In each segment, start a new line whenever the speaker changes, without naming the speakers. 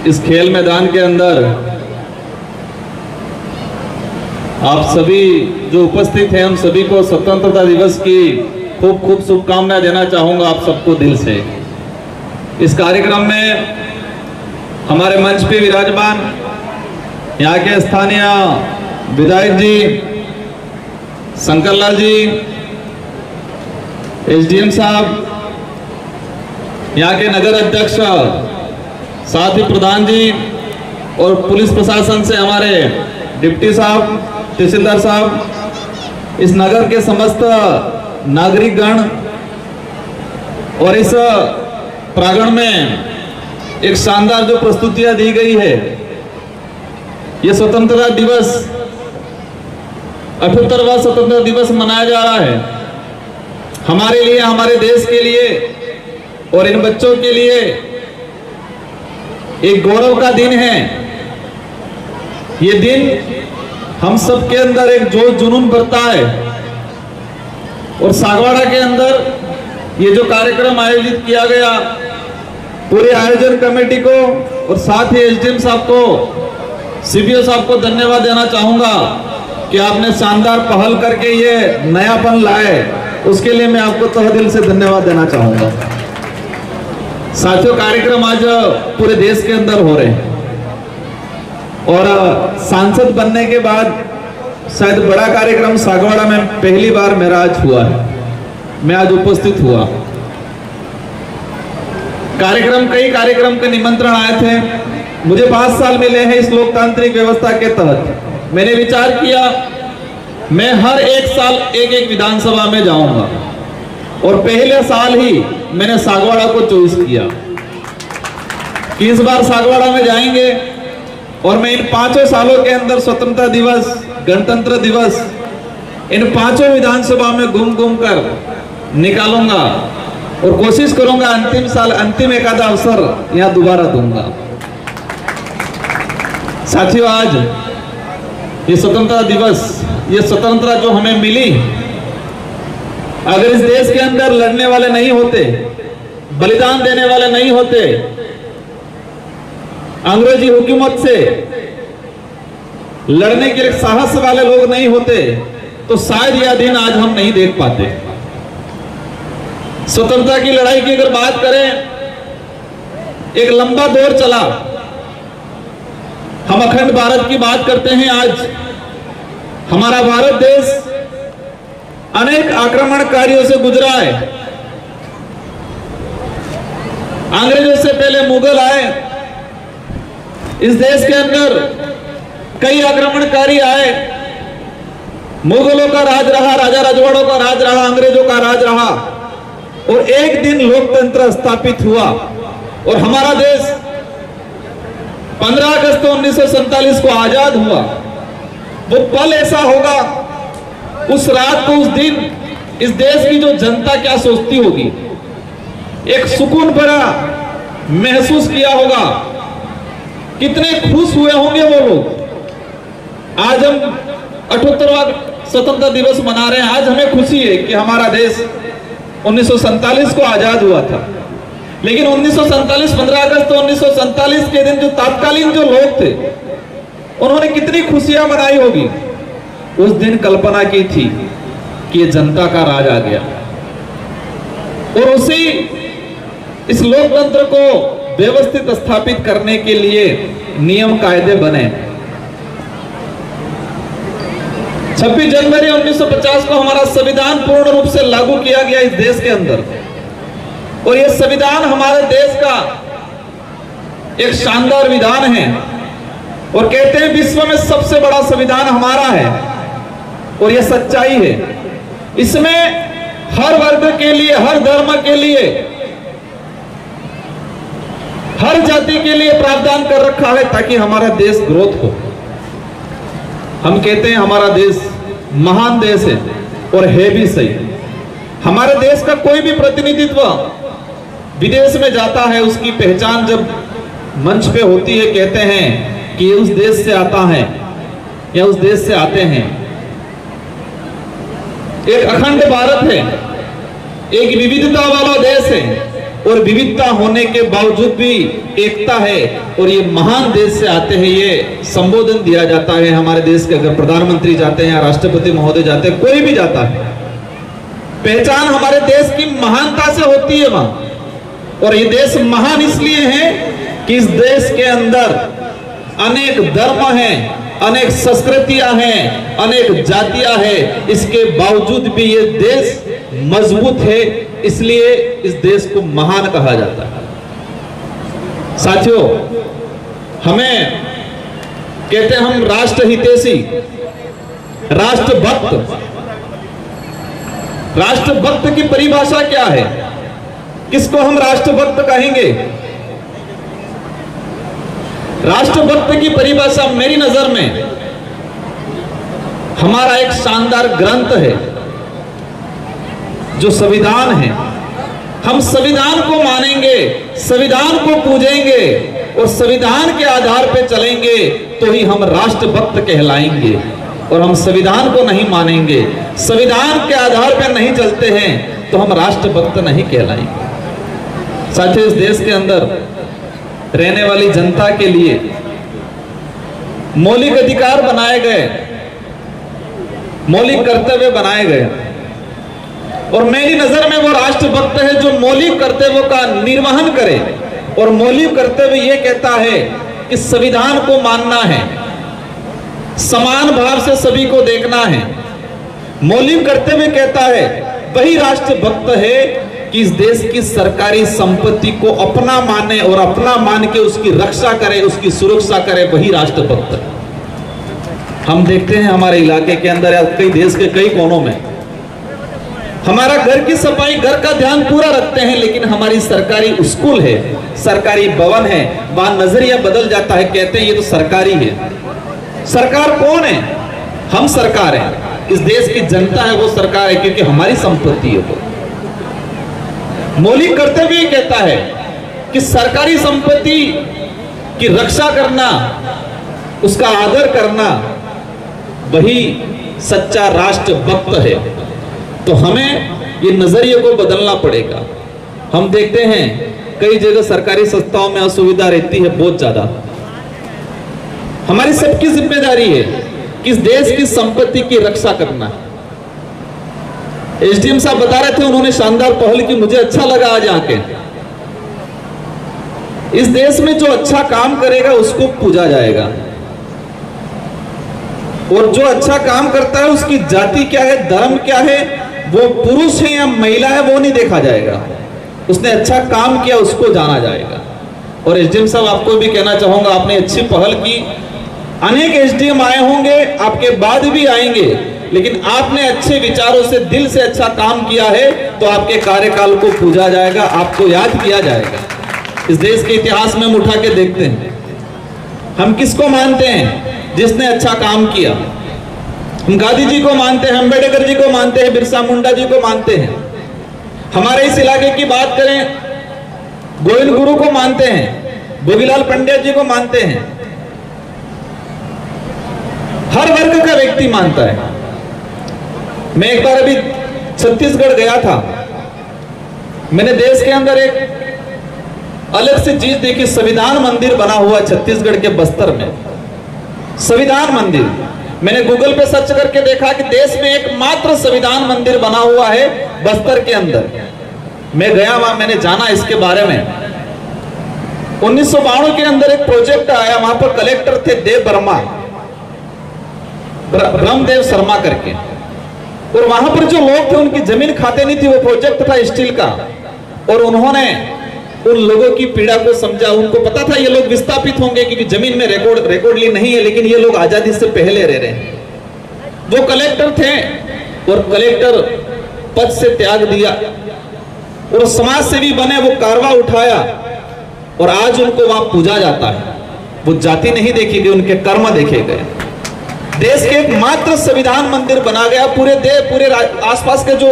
इस खेल मैदान के अंदर आप सभी जो उपस्थित हैं, हम सभी को स्वतंत्रता दिवस की खूब खूब शुभकामनाएं देना चाहूंगा आप सबको दिल से। इस कार्यक्रम में हमारे मंच पे विराजमान यहाँ के स्थानीय विधायक जी, शंकरलाल जी, एसडीएम साहब, यहाँ के नगर अध्यक्ष, साथ ही प्रधान जी और पुलिस प्रशासन से हमारे डिप्टी साहब, तहसीलदार साहब, इस नगर के समस्त नागरिक गण और इस प्रांगण में एक शानदार जो प्रस्तुतियां दी गई है, ये स्वतंत्रता दिवस 78वां स्वतंत्रता दिवस मनाया जा रहा है। हमारे लिए, हमारे देश के लिए और इन बच्चों के लिए एक गौरव का दिन है। ये दिन हम सबके अंदर एक जोश जुनून भरता है और सागवाड़ा के अंदर ये जो कार्यक्रम आयोजित किया गया, पूरे आयोजन कमेटी को और साथ ही एसडीएम साहब को, सीपीओ साहब को धन्यवाद देना चाहूंगा कि आपने शानदार पहल करके ये नयापन लाए, उसके लिए मैं आपको तहे दिल से धन्यवाद देना चाहूंगा। साथियों, कार्यक्रम आज पूरे देश के अंदर हो रहे हैं और सांसद बनने के बाद शायद बड़ा कार्यक्रम सागवाड़ा में पहली बार मेरा आज हुआ है, मैं आज उपस्थित हुआ। कई कार्यक्रम के निमंत्रण आए थे, मुझे 5 साल मिले हैं इस लोकतांत्रिक व्यवस्था के तहत। मैंने विचार किया मैं हर एक साल एक विधानसभा में जाऊंगा और पहले साल ही मैंने सागवाड़ा को चॉइस किया कि इस बार सागवाड़ा में जाएंगे और मैं इन 5 सालों के अंदर स्वतंत्रता दिवस, गणतंत्र दिवस इन 5 विधानसभा में घूम कर निकालूंगा और कोशिश करूंगा अंतिम साल, अंतिम एकाधा अवसर यहां दोबारा दूंगा। साथियों, आज ये स्वतंत्रता दिवस, ये स्वतंत्रता जो हमें मिली, अगर इस देश के अंदर लड़ने वाले नहीं होते, बलिदान देने वाले नहीं होते, अंग्रेजी हुकूमत से लड़ने के लिए साहस वाले लोग नहीं होते, तो शायद यह दिन आज हम नहीं देख पाते। स्वतंत्रता की लड़ाई की अगर बात करें, एक लंबा दौर चला। हम अखंड भारत की बात करते हैं। आज हमारा भारत देश अनेक आक्रमणकारियों से गुजरा है। अंग्रेजों से पहले मुगल आए, इस देश के अंदर कई आक्रमणकारी आए। मुगलों का राज रहा, राजा रजवाड़ों का राज रहा, अंग्रेजों का राज रहा और एक दिन लोकतंत्र स्थापित हुआ और हमारा देश 15 अगस्त 1947 को आजाद हुआ। वो पल ऐसा होगा, उस रात को, उस दिन इस देश की जो जनता क्या सोचती होगी, एक सुकून भरा महसूस किया होगा, कितने खुश हुए होंगे वो लोग। आज हम 78वां स्वतंत्रता दिवस मना रहे हैं। आज हमें खुशी है कि हमारा देश 1947 को आजाद हुआ था, लेकिन 1947 15 अगस्त 1947 के दिन जो तात्कालीन जो लोग थे, उन्होंने कितनी खुशियां मनाई होगी। उस दिन कल्पना की थी कि ये जनता का राज आ गया और उसी इस लोकतंत्र को व्यवस्थित स्थापित करने के लिए नियम कायदे बने। 26 जनवरी 1950 को हमारा संविधान पूर्ण रूप से लागू किया गया इस देश के अंदर और यह संविधान हमारे देश का एक शानदार विधान है और कहते हैं विश्व में सबसे बड़ा संविधान हमारा है और यह सच्चाई है। इसमें हर वर्ग के लिए, हर धर्म के लिए, हर जाति के लिए प्रावधान कर रखा है ताकि हमारा देश ग्रोथ हो। हम कहते हैं हमारा देश महान देश है और है भी सही। हमारे देश का कोई भी प्रतिनिधित्व विदेश में जाता है, उसकी पहचान जब मंच पे होती है, कहते हैं कि ये उस देश से आता है या उस देश से आते हैं। एक अखंड भारत है, एक विविधता वाला देश है और विविधता होने के बावजूद भी एकता है, और ये महान देश से आते हैं, ये संबोधन दिया जाता है हमारे देश के। अगर प्रधानमंत्री जाते हैं या राष्ट्रपति महोदय जाते हैं, कोई भी जाता है, पहचान हमारे देश की महानता से होती है वहां। और ये देश महान इसलिए है कि इस देश के अंदर अनेक धर्म हैं, अनेक संस्कृतियां हैं, अनेक जातियां हैं, इसके बावजूद भी ये देश मजबूत है, इसलिए इस देश को महान कहा जाता है। साथियों, हमें कहते हैं हम राष्ट्र हितैषी, राष्ट्रभक्त। राष्ट्रभक्त की परिभाषा क्या है? किसको हम राष्ट्रभक्त कहेंगे? राष्ट्रभक्त की परिभाषा मेरी नजर में हमारा एक शानदार ग्रंथ है जो संविधान है। हम संविधान को मानेंगे, संविधान को पूजेंगे और संविधान के आधार पर चलेंगे तो ही हम राष्ट्रभक्त कहलाएंगे। और हम संविधान को नहीं मानेंगे, संविधान के आधार पर नहीं चलते हैं तो हम राष्ट्रभक्त नहीं कहलाएंगे। साथियों, इस देश के अंदर रहने वाली जनता के लिए मौलिक अधिकार बनाए गए, मौलिक कर्तव्य बनाए गए, और मेरी नजर में वो राष्ट्रभक्त है जो मौलिक कर्तव्यों का निर्वहन करे। और मौलिक कर्तव्य ये कहता है कि संविधान को मानना है, समान भाव से सभी को देखना है। मौलिक कर्तव्य कहता है, वही राष्ट्रभक्त है कि इस देश की सरकारी संपत्ति को अपना माने और अपना मान के उसकी रक्षा करे, उसकी सुरक्षा करे, वही राष्ट्रभक्त है। हम देखते हैं हमारे इलाके के अंदर या कई देश के कई कोनों में हमारा घर की सफाई, घर का ध्यान पूरा रखते हैं, लेकिन हमारी सरकारी स्कूल है, सरकारी भवन है, वहां नजरिया बदल जाता है, कहते हैं ये तो सरकारी है। सरकार कौन है? हम सरकार हैं। इस देश की जनता है वो सरकार है, क्योंकि हमारी संपत्ति है वो। मौलिक कर्तव्य ये कहता है कि सरकारी संपत्ति की रक्षा करना, उसका आदर करना, वही सच्चा राष्ट्रभक्त है। तो हमें ये नजरिए को बदलना पड़ेगा। हम देखते हैं कई जगह सरकारी संस्थाओं में असुविधा रहती है बहुत ज्यादा। हमारी सबकी जिम्मेदारी है कि इस देश की संपत्ति की रक्षा करना। एसडीएम साहब बता रहे थे, उन्होंने शानदार पहल की, मुझे अच्छा लगा आज आके। इस देश में जो अच्छा काम करेगा उसको पूजा जाएगा, और जो अच्छा काम करता है उसकी जाति क्या है, धर्म क्या है, वो पुरुष है या महिला है, वो नहीं देखा जाएगा। उसने अच्छा काम किया उसको जाना जाएगा। और एसडीएम साहब, आपको भी कहना चाहूंगा, आपने अच्छी पहल की। अनेक एसडीएम आए होंगे, आपके बाद भी आएंगे, लेकिन आपने अच्छे विचारों से, दिल से अच्छा काम किया है तो आपके कार्यकाल को पूजा जाएगा, आपको याद किया जाएगा। इस देश के इतिहास में हम उठा के देखते हैं, हम किसको मानते हैं? जिसने अच्छा काम किया। हम गांधी जी को मानते हैं, अंबेडकर जी को मानते हैं, बिरसा मुंडा जी को मानते हैं। हमारे इस इलाके की बात करें, गोविंद गुरु को मानते हैं, भोगीलाल पंडित जी को मानते हैं। हर वर्ग का व्यक्ति मानता है। मैं एक बार अभी छत्तीसगढ़ गया था, मैंने देश के अंदर एक अलग सी चीज देखी। संविधान मंदिर बना हुआ छत्तीसगढ़ के बस्तर में, संविधान मंदिर। मैंने गूगल पे सर्च करके देखा कि देश में एकमात्र संविधान मंदिर बना हुआ है बस्तर के अंदर। मैं गया वहां, मैंने जाना इसके बारे में। 1992 के अंदर एक प्रोजेक्ट आया, वहां पर कलेक्टर थे देव वर्मा, ब्रह्मदेव शर्मा करके, और वहां पर जो लोग थे उनकी जमीन खाते नहीं थी। वो प्रोजेक्ट था स्टील का, और उन्होंने उन लोगों की पीड़ा को समझा। उनको पता था ये लोग विस्थापित होंगे क्योंकि जमीन में रिकॉर्डली नहीं है, लेकिन ये लोग आजादी से पहले रह रहे हैं। वो कलेक्टर थे और कलेक्टर पद से त्याग दिया और समाज सेवी बने, वो कारवा उठाया और आज उनको वहां पूजा जाता है। वो जाति नहीं देखी गई, उनके कर्म देखे गए। देश के एकमात्र संविधान मंदिर बना गया। पूरे आसपास के जो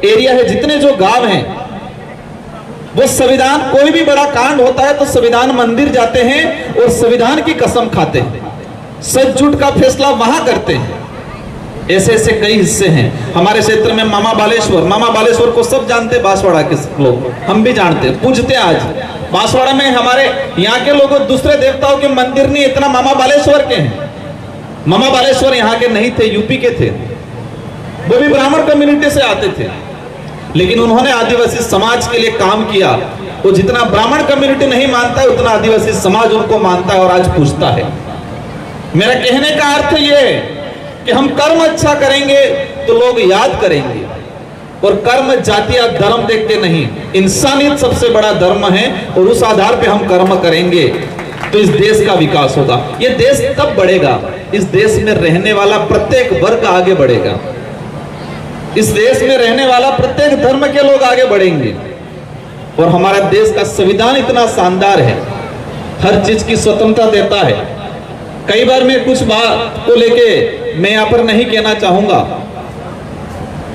एरिया है, जितने जो गांव हैं, वो संविधान, कोई भी बड़ा कांड होता है तो संविधान मंदिर जाते हैं और संविधान की कसम खाते हैं, सच झूठ का फैसला वहां करते हैं। ऐसे ऐसे कई हिस्से हैं हमारे क्षेत्र में। मामा बालेश्वर को सब जानते, बांसवाड़ा के लोग, हम भी जानते, पूजते। आज बांसवाड़ा में हमारे यहाँ के लोग दूसरे देवताओं के मंदिर नहीं, इतना मामा बालेश्वर के हैं। मामा बालेश्वर यहाँ के नहीं थे, यूपी के थे, वो भी ब्राह्मण कम्युनिटी से आते थे, लेकिन उन्होंने आदिवासी समाज के लिए काम किया। वो जितना ब्राह्मण कम्युनिटी नहीं मानता है उतना आदिवासी समाज उनको मानता है और आज पूछता है। मेरा कहने का अर्थ ये है कि हम कर्म अच्छा करेंगे तो लोग याद करेंगे, और कर्म जाति या धर्म देख के नहीं, इंसानियत सबसे बड़ा धर्म है, और उस आधार पे हम कर्म करेंगे तो इस देश का विकास होगा। ये देश तब बढ़ेगा, इस देश में रहने वाला प्रत्येक वर्ग आगे बढ़ेगा, इस देश में रहने वाला प्रत्येक धर्म के लोग आगे बढ़ेंगे। और हमारा देश का संविधान इतना शानदार है, हर चीज की स्वतंत्रता देता है। कई बार मैं कुछ बात को लेके मैं यहाँ पर नहीं कहना चाहूंगा,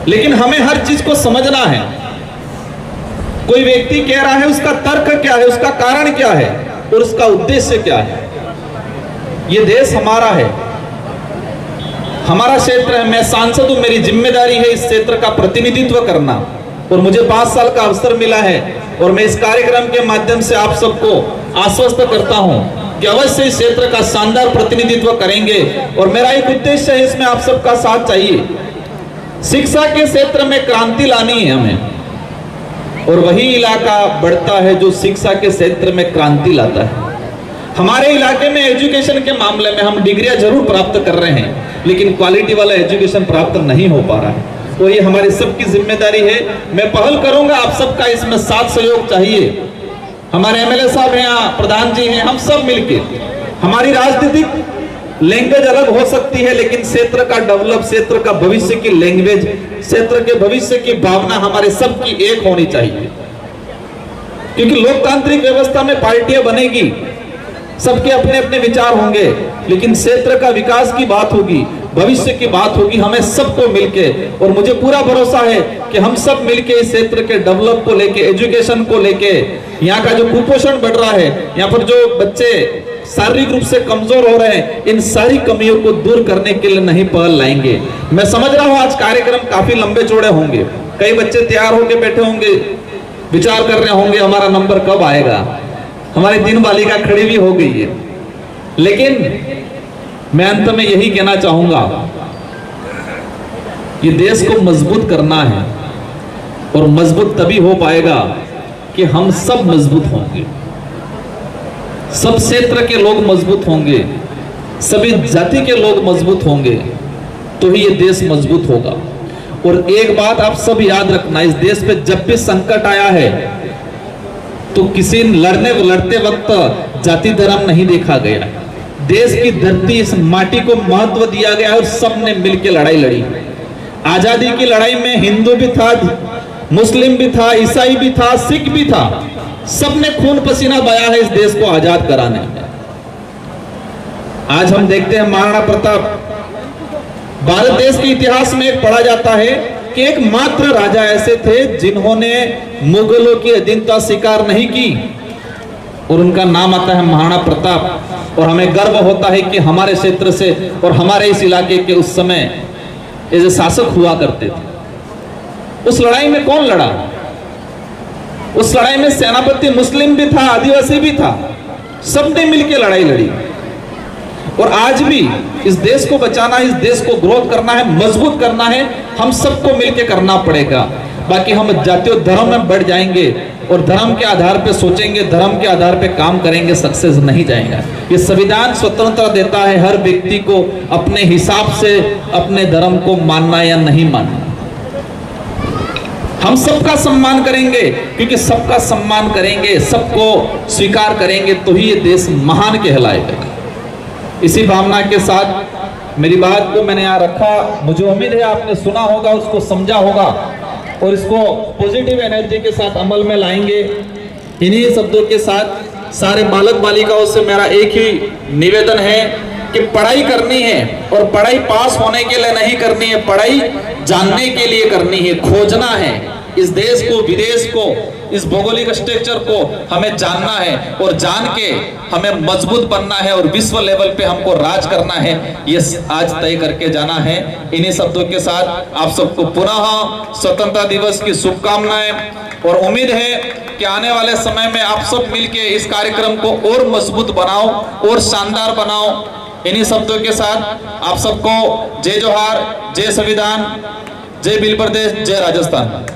लेकिन हमें हर चीज को समझना है। कोई व्यक्ति कह रहा है, उसका तर्क क्या है, उसका कारण क्या है और उसका उद्देश्य क्या है। ये देश हमारा है, हमारा क्षेत्र है, मैं सांसद हूं, मेरी जिम्मेदारी है इस क्षेत्र का प्रतिनिधित्व करना, और मुझे 5 साल का अवसर मिला है। और मैं इस कार्यक्रम के माध्यम से आप सबको आश्वस्त करता हूं कि अवश्य इस क्षेत्र का शानदार प्रतिनिधित्व करेंगे। और मेरा एक उद्देश्य है, इसमें आप सबका साथ चाहिए। शिक्षा के क्षेत्र में क्रांति लानी है हमें, और वही इलाका बढ़ता है जो शिक्षा के क्षेत्र में क्रांति लाता है। हमारे इलाके में एजुकेशन के मामले में हम डिग्रियां जरूर प्राप्त कर रहे हैं, लेकिन क्वालिटी वाला एजुकेशन प्राप्त नहीं हो पा रहा है। तो ये हमारी सबकी जिम्मेदारी है। मैं पहल करूंगा, आप सबका इसमें साथ सहयोग चाहिए। हमारे एमएलए साहब हैं यहाँ, प्रधान जी हैं, हम सब मिलके, हमारी राजनीतिक लैंग्वेज अलग हो सकती है, लेकिन क्षेत्र का डेवलप, क्षेत्र का भविष्य की लैंग्वेज, क्षेत्र के भविष्य की भावना हमारे सबकी एक होनी चाहिए। क्योंकि लोकतांत्रिक व्यवस्था में पार्टियां बनेगी, सबके अपने अपने विचार होंगे, लेकिन क्षेत्र का विकास की बात होगी, भविष्य की बात होगी, हमें सबको मिलके। और मुझे पूरा भरोसा है कि हम सब मिलके इस क्षेत्र के डेवलप को लेके, एजुकेशन को लेके, यहाँ का जो कुपोषण बढ़ रहा है, यहाँ पर जो बच्चे शारीरिक रूप से कमजोर हो रहे हैं, इन सारी कमियों को दूर करने के लिए नहीं पहल लाएंगे। मैं समझ रहा हूँ आज कार्यक्रम काफी लंबे चौड़े होंगे, कई बच्चे तैयार होकर बैठे होंगे, विचार कर रहे होंगे हमारा नंबर कब आएगा। हमारी 3 बालिका खड़ी भी हो गई है, लेकिन मैं अंत में यही कहना चाहूंगा, ये देश को मजबूत करना है, और मजबूत तभी हो पाएगा कि हम सब मजबूत होंगे, सब क्षेत्र के लोग मजबूत होंगे, सभी जाति के लोग मजबूत होंगे, तो ही ये देश मजबूत होगा। और एक बात आप सब याद रखना, इस देश पे जब भी संकट आया है तो किसी लड़ते वक्त जाति धर्म नहीं देखा गया। देश की धरती, इस माटी को महत्व दिया गया और सबने मिलकर लड़ाई लड़ी। आजादी की लड़ाई में हिंदू भी था, मुस्लिम भी था, ईसाई भी था, सिख भी था, सबने खून पसीना बहाया है इस देश को आजाद कराने में। आज हम देखते हैं महाराणा प्रताप, भारत देश के इतिहास में एक पढ़ा जाता है कि एक मात्र राजा ऐसे थे जिन्होंने मुगलों की अधीनता स्वीकार नहीं की, और उनका नाम आता है महाराणा प्रताप। और हमें गर्व होता है कि हमारे क्षेत्र से और हमारे इस इलाके के उस समय ऐसे शासक हुआ करते थे। उस लड़ाई में कौन लड़ा? उस लड़ाई में सेनापति मुस्लिम भी था, आदिवासी भी था, सबने मिलकर लड़ाई लड़ी। और आज भी इस देश को बचाना है, इस देश को ग्रोथ करना है, मजबूत करना है, हम सबको मिलकर करना पड़ेगा। बाकी हम जाति और धर्म में बढ़ जाएंगे और धर्म के आधार पे सोचेंगे, धर्म के आधार पे काम करेंगे, सक्सेस नहीं जाएगा। ये संविधान स्वतंत्रता देता है हर व्यक्ति को अपने हिसाब से अपने धर्म को मानना या नहीं मानना। हम सबका सम्मान करेंगे, क्योंकि सबका सम्मान करेंगे, सबको स्वीकार करेंगे, तो ही ये देश महान कहलाएगा। इसी भावना के साथ मेरी बात को मैंने यहाँ रखा। मुझे उम्मीद है आपने सुना होगा, उसको समझा होगा और इसको पॉजिटिव एनर्जी के साथ अमल में लाएंगे। इन्हीं शब्दों के साथ सारे बालक बालिकाओं से मेरा एक ही निवेदन है कि पढ़ाई करनी है, और पढ़ाई पास होने के लिए नहीं करनी है, पढ़ाई जानने के लिए करनी है, खोजना है, इस देश को, विदेश को, इस भौगोलिक स्ट्रक्चर को हमें जानना है और जान के हमें मजबूत बनना है और विश्व लेवल पे हमको राज करना है, ये आज तय करके जाना है। इन्हीं शब्दों के साथ आप सबको पुनः स्वतंत्रता दिवस की शुभकामनाएं और उम्मीद है कि आने वाले समय में आप सब मिलके इस कार्यक्रम को और मजबूत बनाओ और शानदार बनाओ। इन्हीं शब्दों के साथ आप सबको जय जोहार, जय संविधान, जय बिल प्रदेश, जय राजस्थान।